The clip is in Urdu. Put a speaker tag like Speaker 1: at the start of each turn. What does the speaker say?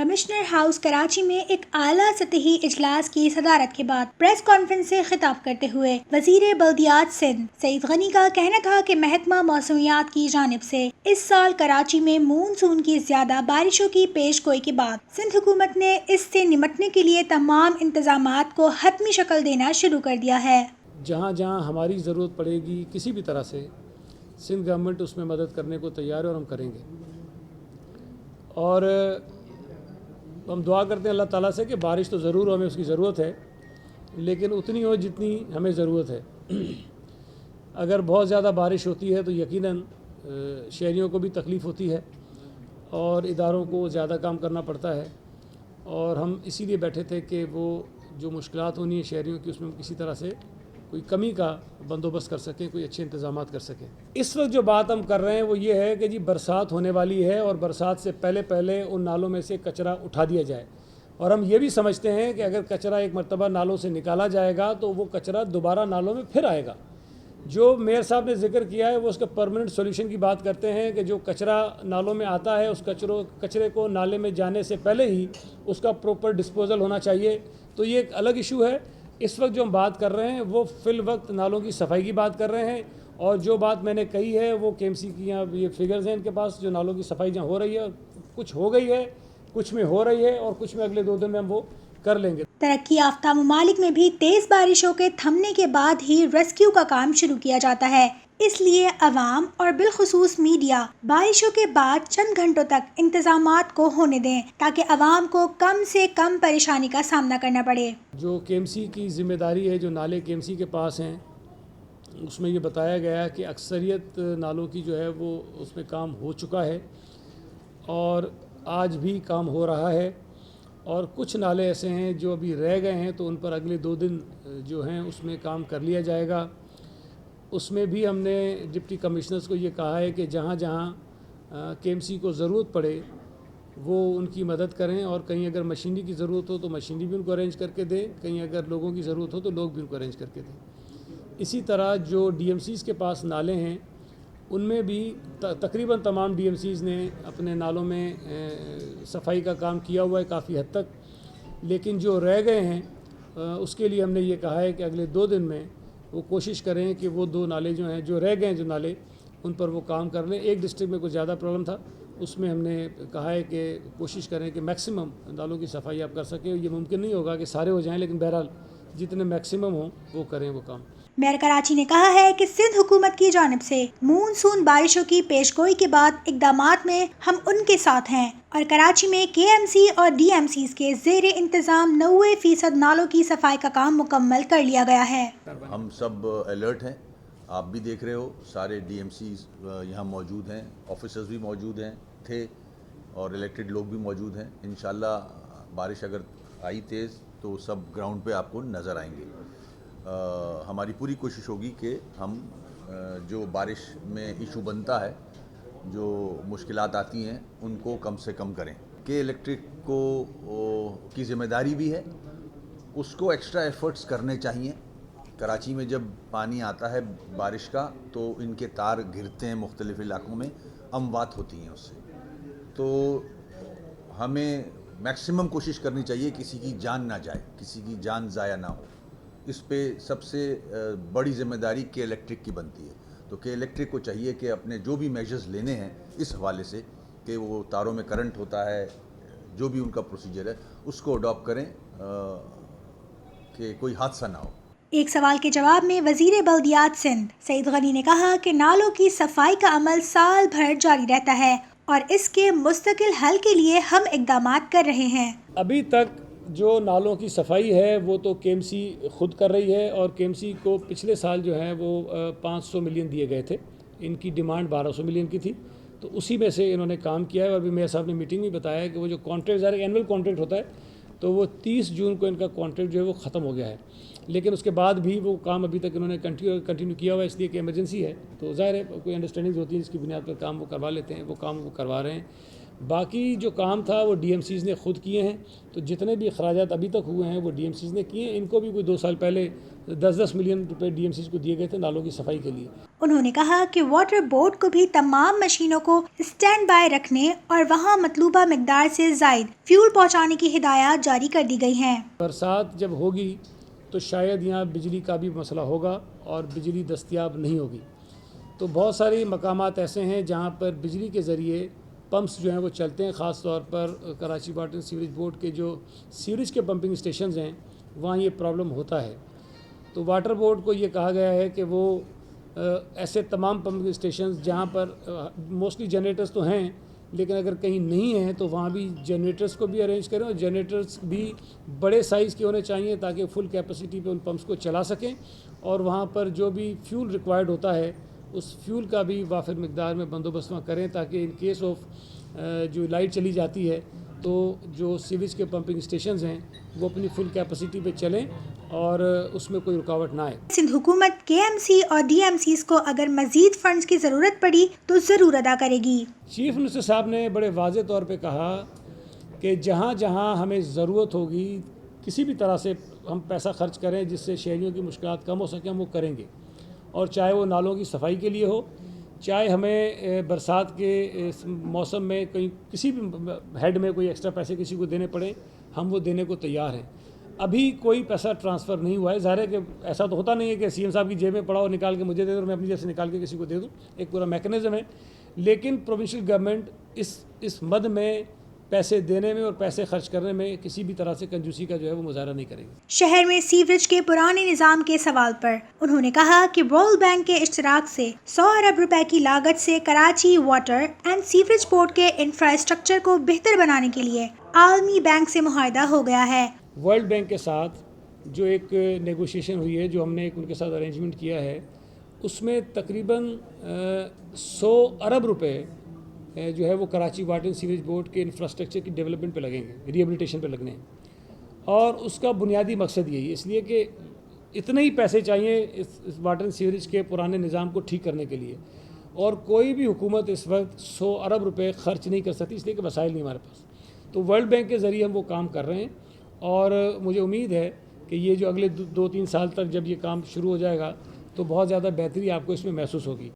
Speaker 1: کمشنر ہاؤس کراچی میں ایک اعلیٰ سطحی اجلاس کی صدارت کے بعد پریس کانفرنس سے خطاب کرتے ہوئے وزیر بلدیات سندھ سعید غنی کا کہنا تھا کہ محکمہ موسمیات کی جانب سے اس سال کراچی میں مونسون کی زیادہ بارشوں کی پیش گوئی کے بعد سندھ حکومت نے اس سے نمٹنے کے لیے تمام انتظامات کو حتمی شکل دینا شروع کر دیا ہے۔
Speaker 2: جہاں جہاں ہماری ضرورت پڑے گی کسی بھی طرح سے سندھ گورنمنٹ اس میں مدد کرنے کو تیار ہے اور ہم کریں گے، اور ہم دعا کرتے ہیں اللہ تعالیٰ سے کہ بارش تو ضرور ہو، ہمیں اس کی ضرورت ہے، لیکن اتنی ہو جتنی ہمیں ضرورت ہے۔ اگر بہت زیادہ بارش ہوتی ہے تو یقیناً شہریوں کو بھی تکلیف ہوتی ہے اور اداروں کو زیادہ کام کرنا پڑتا ہے، اور ہم اسی لیے بیٹھے تھے کہ وہ جو مشکلات ہونی ہیں شہریوں کی اس میں کسی طرح سے کوئی کمی کا بندوبست کر سکیں، کوئی اچھے انتظامات کر سکیں۔ اس وقت جو بات ہم کر رہے ہیں وہ یہ ہے کہ جی برسات ہونے والی ہے اور برسات سے پہلے ان نالوں میں سے کچرا اٹھا دیا جائے، اور ہم یہ بھی سمجھتے ہیں کہ اگر کچرا ایک مرتبہ نالوں سے نکالا جائے گا تو وہ کچرا دوبارہ نالوں میں پھر آئے گا۔ جو میئر صاحب نے ذکر کیا ہے وہ اس کا پرماننٹ سولوشن کی بات کرتے ہیں کہ جو کچرا نالوں میں آتا ہے اس کچرے کو نالے میں جانے سے پہلے ہی اس کا پروپر ڈسپوزل ہونا چاہیے، تو یہ ایک الگ ایشو ہے۔ اس وقت جو ہم بات کر رہے ہیں وہ فی الوقت نالوں کی صفائی کی بات کر رہے ہیں، اور جو بات میں نے کہی ہے وہ کے ایم سی کی یہاں یہ فگرز ہیں ان کے پاس، جو نالوں کی صفائی جہاں ہو رہی ہے، کچھ ہو گئی ہے، کچھ میں ہو رہی ہے، اور کچھ میں اگلے 2 دن میں ہم وہ کر لیں گے۔
Speaker 1: ترقی یافتہ ممالک میں بھی تیز بارشوں کے تھمنے کے بعد ہی ریسکیو کا کام شروع کیا جاتا ہے، اس لیے عوام اور بالخصوص میڈیا بارشوں کے بعد چند گھنٹوں تک انتظامات کو ہونے دیں تاکہ عوام کو کم سے کم پریشانی کا سامنا کرنا پڑے۔
Speaker 2: جو کے ایم سی کی ذمہ داری ہے، جو نالے کے ایم سی کے پاس ہیں، اس میں یہ بتایا گیا کہ اکثریت نالوں کی جو ہے وہ اس میں کام ہو چکا ہے اور آج بھی کام ہو رہا ہے، اور کچھ نالے ایسے ہیں جو ابھی رہ گئے ہیں تو ان پر اگلے 2 دن جو ہیں اس میں کام کر لیا جائے گا۔ اس میں بھی ہم نے ڈپٹی کمشنرز کو یہ کہا ہے کہ جہاں جہاں کے ایم سی کو ضرورت پڑے وہ ان کی مدد کریں، اور کہیں اگر مشینری کی ضرورت ہو تو مشینری بھی ان کو ارینج کر کے دیں، کہیں اگر لوگوں کی ضرورت ہو تو لوگ بھی ان کو ارینج کر کے دیں۔ اسی طرح جو ڈی ایم سیز کے پاس نالے ہیں ان میں بھی تقریباً تمام ڈی ایم سیز نے اپنے نالوں میں صفائی کا کام کیا ہوا ہے کافی حد تک، لیکن جو رہ گئے ہیں اس کے لیے ہم نے یہ کہا ہے کہ اگلے 2 دن میں وہ کوشش کریں کہ وہ 2 نالے جو ہیں جو رہ گئے ہیں جو نالے ان پر وہ کام کر لیں۔ ایک ڈسٹرکٹ میں کچھ زیادہ پرابلم تھا، اس میں ہم نے کہا ہے کہ کوشش کریں کہ میکسیمم نالوں کی صفائی آپ کر سکیں۔ یہ ممکن نہیں ہوگا کہ سارے ہو جائیں، لیکن بہرحال جتنے میکسیمم ہوں وہ کریں وہ کام۔
Speaker 1: میئر کراچی نے کہا ہے کہ سندھ حکومت کی جانب سے مونسون بارشوں کی پیش گوئی کے بعد اقدامات میں ہم ان کے ساتھ ہیں، اور کراچی میں کے ایم سی اور ڈی ایم سیز کے زیر انتظام 90% نالوں کی صفائی کا کام مکمل کر لیا گیا ہے۔
Speaker 3: ہم سب الرٹ ہیں، آپ بھی دیکھ رہے ہو، سارے ڈی ایم سیز یہاں موجود ہیں، آفیسرز بھی موجود تھے اور الیکٹڈ لوگ بھی موجود ہیں۔ انشاءاللہ بارش اگر آئی تیز تو سب گراؤنڈ پہ آپ کو نظر آئیں گے۔ ہماری پوری کوشش ہوگی کہ ہم جو بارش میں ایشو بنتا ہے، جو مشکلات آتی ہیں ان کو کم سے کم کریں۔ کہ الیکٹرک کو کی ذمہ داری بھی ہے، اس کو ایکسٹرا ایفرٹس کرنے چاہیے۔ کراچی میں جب پانی آتا ہے بارش کا تو ان کے تار گرتے ہیں مختلف علاقوں میں، اموات ہوتی ہیں اس سے، تو ہمیں میکسیمم کوشش کرنی چاہیے کسی کی جان نہ جائے، کسی کی جان ضائع نہ ہو۔ اس پہ سب سے بڑی ذمہ داری کے الیکٹرک کی بنتی ہے، تو کے الیکٹرک کو چاہیے کہ اپنے جو بھی میجرز لینے ہیں اس حوالے سے کہ وہ تاروں میں کرنٹ ہوتا ہے، جو بھی ان کا پروسیجر ہے اس کو اڈاپٹ کریں کہ کوئی حادثہ نہ ہو۔
Speaker 1: ایک سوال کے جواب میں وزیر بلدیات سندھ سعید غنی نے کہا کہ نالوں کی صفائی کا عمل سال بھر جاری رہتا ہے اور اس کے مستقل حل کے لیے ہم اقدامات کر رہے ہیں۔
Speaker 2: ابھی تک جو نالوں کی صفائی ہے وہ تو کے ایم سی خود کر رہی ہے، اور کے ایم سی کو پچھلے سال جو ہے وہ 500 ملین دیے گئے تھے، ان کی ڈیمانڈ 1200 ملین کی تھی، تو اسی میں سے انہوں نے کام کیا ہے۔ اور ابھی میئر صاحب نے میٹنگ میں بتایا کہ وہ جو کانٹریکٹ اینول کانٹریکٹ ہوتا ہے تو وہ 30 جون کو ان کا کانٹریکٹ جو ہے وہ ختم ہو گیا ہے، لیکن اس کے بعد بھی وہ کام ابھی تک انہوں نے کنٹینیو کیا ہوا ہے، اس لیے کہ ایمرجنسی ہے، تو ظاہر ہے کوئی انڈرسٹینڈنگز ہوتی ہیں جس کی بنیاد پر کام وہ کروا لیتے ہیں، وہ کام وہ کروا رہے ہیں۔ باقی جو کام تھا وہ ڈی ایم سیز نے خود کیے ہیں. تو جتنے بھی اخراجات ابھی تک ہوئے ہیں وہ ڈی ایم سیز نے کیے ہیں. ان کو بھی کوئی 2 سال پہلے 10 ملین روپے ڈی ایم سیز کو دیے گئے تھے نالوں کی صفائی کے لیے.
Speaker 1: انہوں نے کہا کہ واٹر بورڈ کو بھی تمام مشینوں کو اسٹینڈ بائی رکھنے اور وہاں مطلوبہ مقدار سے زائد فیول پہنچانے کی ہدایات جاری کر دی گئی ہیں.
Speaker 2: برسات جب ہوگی تو شاید یہاں بجلی کا بھی مسئلہ ہوگا اور بجلی دستیاب نہیں ہوگی. تو بہت سارے مقامات ایسے ہیں جہاں پر بجلی کے ذریعے پمپس جو ہیں وہ چلتے ہیں. خاص طور پر کراچی واٹر سیوریج بورڈ کے جو سیوریج کے پمپنگ اسٹیشنز ہیں وہاں یہ پرابلم ہوتا ہے. تو واٹر بورڈ کو یہ کہا گیا ہے کہ وہ ایسے تمام پمپنگ اسٹیشنز جہاں پر موسٹلی جنریٹرز تو ہیں لیکن اگر کہیں نہیں ہیں تو وہاں بھی جنریٹرز کو بھی ارینج کریں اور جنریٹرز بھی بڑے سائز کے ہونے چاہیے تاکہ فل کیپیسٹی پہ ان پمپس کو چلا سکیں. اور وہاں پر جو بھی فیول ریکوائرڈ ہوتا ہے اس فیول کا بھی وافر مقدار میں بندوبست وہاں کریں تاکہ ان کیس آف جو لائٹ چلی جاتی ہے تو جو سیوریج کے پمپنگ اسٹیشنز ہیں وہ اپنی فل کیپیسٹی پہ چلیں اور اس میں کوئی رکاوٹ نہ آئے.
Speaker 1: سندھ حکومت کے ایم سی اور ڈی ایم سیز کو اگر مزید فنڈز کی ضرورت پڑی تو ضرور ادا کرے گی.
Speaker 2: چیف منسٹر صاحب نے بڑے واضح طور پہ کہا کہ جہاں جہاں ہمیں ضرورت ہوگی کسی بھی طرح سے ہم پیسہ خرچ کریں جس سے شہریوں کی مشکلات کم ہو سکیں ہم وہ کریں گے. اور چاہے وہ نالوں کی صفائی کے لیے ہو, چاہے ہمیں برسات کے موسم میں کہیں کسی بھی ہیڈ میں کوئی ایکسٹرا پیسے کسی کو دینے پڑے ہم وہ دینے کو تیار ہیں. ابھی کوئی پیسہ ٹرانسفر نہیں ہوا ہے. ظاہر ہے کہ ایسا تو ہوتا نہیں ہے کہ سی ایم صاحب کی جیب میں پڑا اور نکال کے مجھے دے دو اور میں اپنی جیب سے نکال کے کسی کو دے دوں. ایک پورا میکنزم ہے. لیکن پروونشل گورنمنٹ اس مد میں پیسے دینے میں اور پیسے خرچ کرنے میں کسی بھی طرح سے کنجوسی کا جو ہے وہ مظاہرہ نہیں کرے گی.
Speaker 1: شہر میں سیوریج کے پرانے نظام کے سوال پر انہوں نے کہا کہ ورلڈ بینک کے اشتراک سے 100 ارب روپے کی لاگت سے Karachi water and sewerage board کے انفراسٹرکچر کو بہتر بنانے کے لیے عالمی بینک سے معاہدہ ہو گیا ہے.
Speaker 2: ورلڈ بینک کے ساتھ جو ایک نیگوشیشن ہوئی ہے, جو ہم نے ان کے ساتھ ارینجمنٹ کیا ہے, اس میں تقریباً 100 ارب روپے جو ہے وہ Karachi water and sewerage board کے انفراسٹرکچر کی ڈیولپمنٹ پہ لگیں گے, ریہیبلیٹیشن پہ لگنے ہیں. اور اس کا بنیادی مقصد یہی ہے, اس لیے کہ اتنے ہی پیسے چاہیے اس واٹر اینڈ سیوریج کے پرانے نظام کو ٹھیک کرنے کے لیے. اور کوئی بھی حکومت اس وقت 100 ارب روپے خرچ نہیں کر سکتی, اس لیے کہ وسائل نہیں ہمارے پاس. تو ورلڈ بینک کے ذریعے ہم وہ کام کر رہے ہیں اور مجھے امید ہے کہ یہ جو اگلے 2-3 سال تک جب یہ کام شروع ہو جائے گا تو بہت زیادہ بہتری آپ کو اس میں محسوس ہوگی.